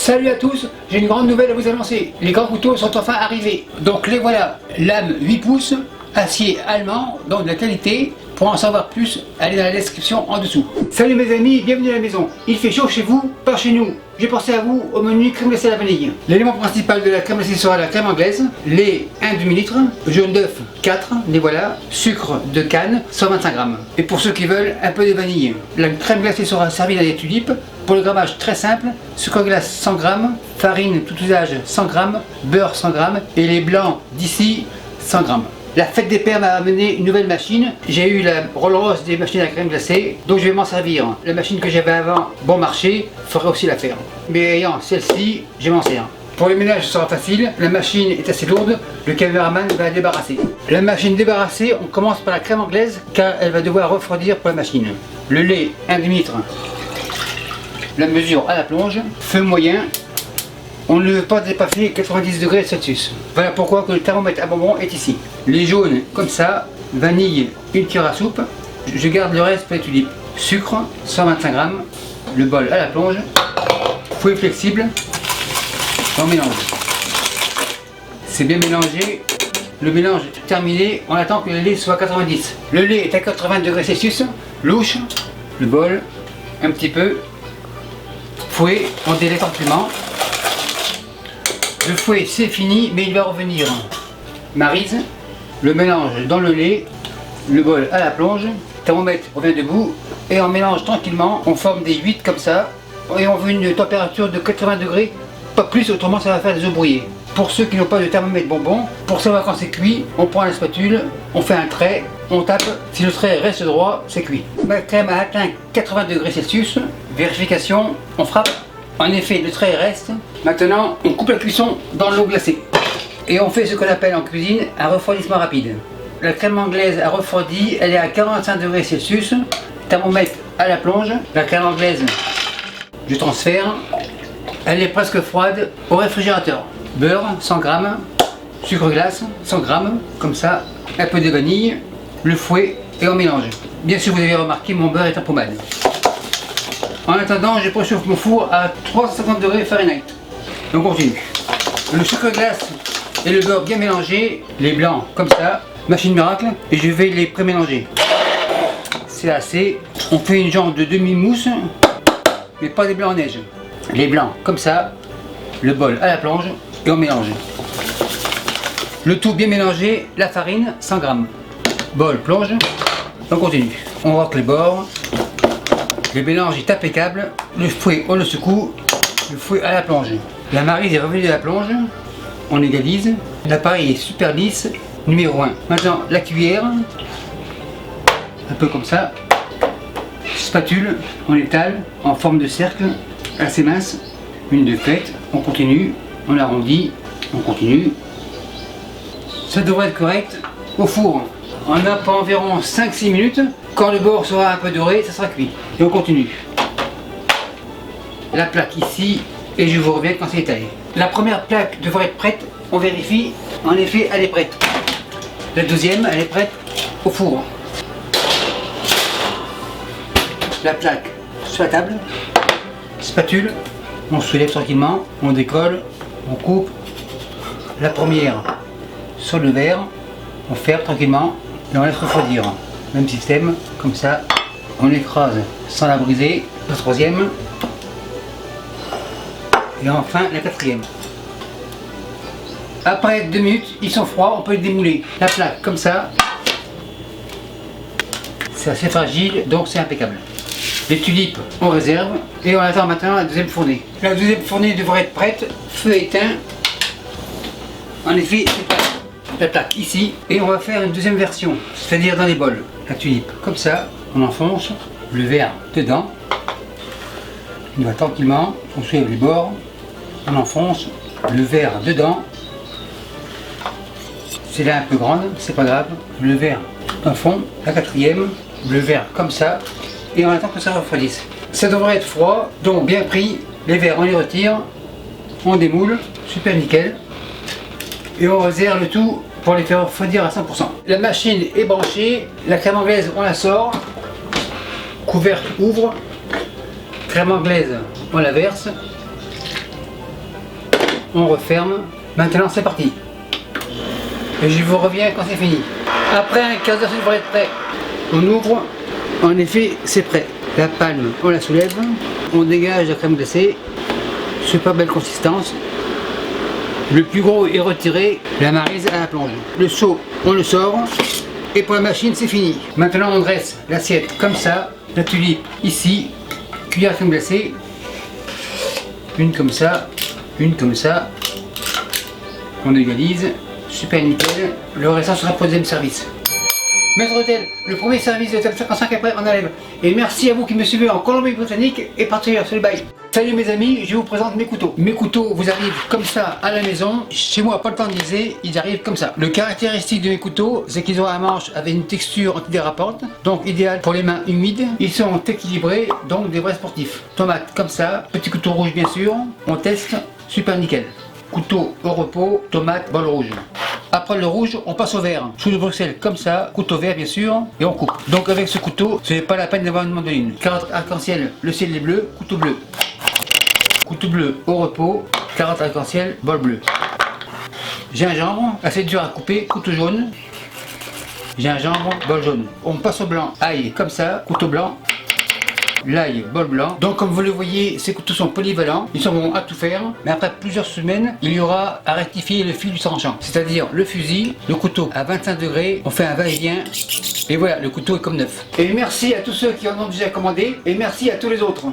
Salut à tous, j'ai une grande nouvelle à vous annoncer. Les grands couteaux sont enfin arrivés. Donc les voilà, lame 8 pouces, acier allemand, donc de la qualité. Pour en savoir plus, allez dans la description en dessous. Salut mes amis, bienvenue à la maison. Il fait chaud chez vous, pas chez nous. J'ai pensé à vous au menu crème glacée à la vanille. L'élément principal de la crème glacée sera la crème anglaise, lait 1 demi-litre, jaune d'œuf 4, les voilà, sucre de canne 125 g. Et pour ceux qui veulent, un peu de vanille. La crème glacée sera servie dans des tulipes. Pour le grammage très simple, sucre glace 100 g, farine tout usage 100 g, beurre 100 g et les blancs d'ici 100 g. La fête des pères m'a amené une nouvelle machine. J'ai eu la Rolls-Royce des machines à crème glacée, donc je vais m'en servir. La machine que j'avais avant, bon marché, ferait aussi l'affaire. Mais ayant celle-ci, je m'en sers. Pour les ménages, ce sera facile. La machine est assez lourde, le caméraman va la débarrasser. La machine débarrassée, on commence par la crème anglaise, car elle va devoir refroidir pour la machine. Le lait, 1 demi-litre. La mesure à la plonge, feu moyen. On ne veut pas dépasser 90 degrés Celsius. Voilà pourquoi que le thermomètre à bonbons est ici. Les jaunes, comme ça. Vanille, une cuillère à soupe. Je garde le reste pour les tulipes. Sucre, 125 g. Le bol à la plonge. Fouet flexible. On mélange. C'est bien mélangé. Le mélange terminé. On attend que le lait soit à 90. Le lait est à 80 degrés Celsius. Louche. Le bol. Un petit peu. Fouet. On délaie tranquillement. Le fouet c'est fini, mais il va revenir. Maryse, le mélange dans le lait, le bol à la plonge, thermomètre revient debout et on mélange tranquillement, on forme des 8 comme ça et on veut une température de 80 degrés, pas plus, autrement ça va faire des œufs brouillés. Pour ceux qui n'ont pas de thermomètre bonbon, pour savoir quand c'est cuit, on prend la spatule, on fait un trait, on tape, si le trait reste droit, c'est cuit. Ma crème a atteint 80 degrés Celsius, vérification, on frappe. En effet, le trait reste. Maintenant, on coupe la cuisson dans l'eau glacée. Et on fait ce qu'on appelle en cuisine un refroidissement rapide. La crème anglaise a refroidi, elle est à 45 degrés Celsius. Thermomètre à la plonge. La crème anglaise, je transfère. Elle est presque froide au réfrigérateur. Beurre, 100 g. Sucre glace, 100 g. Comme ça. Un peu de vanille. Le fouet et on mélange. Bien sûr, vous avez remarqué, mon beurre est en pommade. En attendant, je préchauffe mon four à 350 degrés Fahrenheit. Donc on continue. Le sucre glace et le beurre bien mélangés, les blancs comme ça, machine miracle, et je vais les pré-mélanger. C'est assez. On fait une genre de demi-mousse, mais pas des blancs en neige. Les blancs comme ça, le bol à la plonge, et on mélange. Le tout bien mélangé, la farine, 100 g. Bol, plonge, on continue. On roque les bords. Le mélange est impeccable, le fouet on le secoue, le fouet à la plonge. La maryse est revenue de la plonge, on égalise, l'appareil est super lisse, numéro 1. Maintenant la cuillère, un peu comme ça, spatule, on étale en forme de cercle, assez mince, une de faite, on continue, on arrondit, on continue. Ça devrait être correct au four. On a pour environ 5-6 minutes. Quand le bord sera un peu doré, ça sera cuit. Et on continue. La plaque ici, et je vous reviens quand c'est étalé. La première plaque devrait être prête, on vérifie. En effet, elle est prête. La deuxième, elle est prête au four. La plaque sur la table. Spatule, on soulève tranquillement, on décolle, on coupe. La première sur le verre, on ferme tranquillement. Et on laisse refroidir. Même système, comme ça, on écrase sans la briser. La troisième. Et enfin la quatrième. Après 2 minutes, ils sont froids, on peut les démouler. La plaque, comme ça. C'est assez fragile, donc c'est impeccable. Les tulipes, on réserve. Et on attend maintenant la deuxième fournée. La deuxième fournée devrait être prête. Feu éteint. En effet, c'est prêt. La plaque ici, et on va faire une deuxième version, c'est-à-dire dans les bols. La tulipe comme ça, on enfonce le verre dedans, on va tranquillement, on soulève les bords, on enfonce le verre dedans. C'est là un peu grande, c'est pas grave, le verre à fond, la quatrième, le verre comme ça, et on attend que ça refroidisse. Ça devrait être froid, donc bien pris, les verres on les retire, on démoule, super nickel. Et on réserve le tout pour les faire refroidir à 100%. La machine est branchée, la crème anglaise on la sort, couvercle ouvre, crème anglaise on la verse, On referme. Maintenant c'est parti. Et je vous reviens quand c'est fini. Après un quart d'heure, ça devrait être prêt. On ouvre. En effet, c'est prêt. La palme, on la soulève. On dégage la crème glacée. Super belle consistance. Le plus gros est retiré. La maryse à la plonge. Le seau, on le sort. Et pour la machine, c'est fini. Maintenant, on dresse l'assiette comme ça. La tulipe ici. Cuillère à crème glacée. Une comme ça. Une comme ça. On égalise. Super nickel. Le restant sera pour le deuxième service. Maître d'hôtel, le premier service de Hôtel 55 après on enlève. Et merci à vous qui me suivez en Colombie-Britannique et particulièrement sur le bail. Salut mes amis, je vous présente mes couteaux. Mes couteaux vous arrivent comme ça à la maison. Chez moi, pas le temps de liser, ils arrivent comme ça. Le caractéristique de mes couteaux, c'est qu'ils ont un manche avec une texture antidérapante, donc idéal pour les mains humides. Ils sont équilibrés, donc des vrais sportifs. Tomate comme ça, petit couteau rouge bien sûr. On teste, super nickel. Couteau au repos, tomate, bol rouge. Après le rouge, on passe au vert. Sous de Bruxelles comme ça, couteau vert bien sûr, et on coupe. Donc avec ce couteau, ce n'est pas la peine d'avoir une mandoline. Carotte arc-en-ciel, le ciel est bleu, couteau bleu. Couteau bleu au repos, carotte arc-en-ciel, bol bleu. Gingembre, assez dur à couper, couteau jaune. Gingembre, bol jaune. On passe au blanc, ail comme ça, couteau blanc. L'ail, bol blanc. Donc comme vous le voyez, ces couteaux sont polyvalents, ils sont bons à tout faire, mais après plusieurs semaines, il y aura à rectifier le fil du tranchant. C'est-à-dire le fusil, le couteau à 25 degrés, on fait un va-et-vient, et voilà, le couteau est comme neuf. Et merci à tous ceux qui en ont déjà commandé, et merci à tous les autres.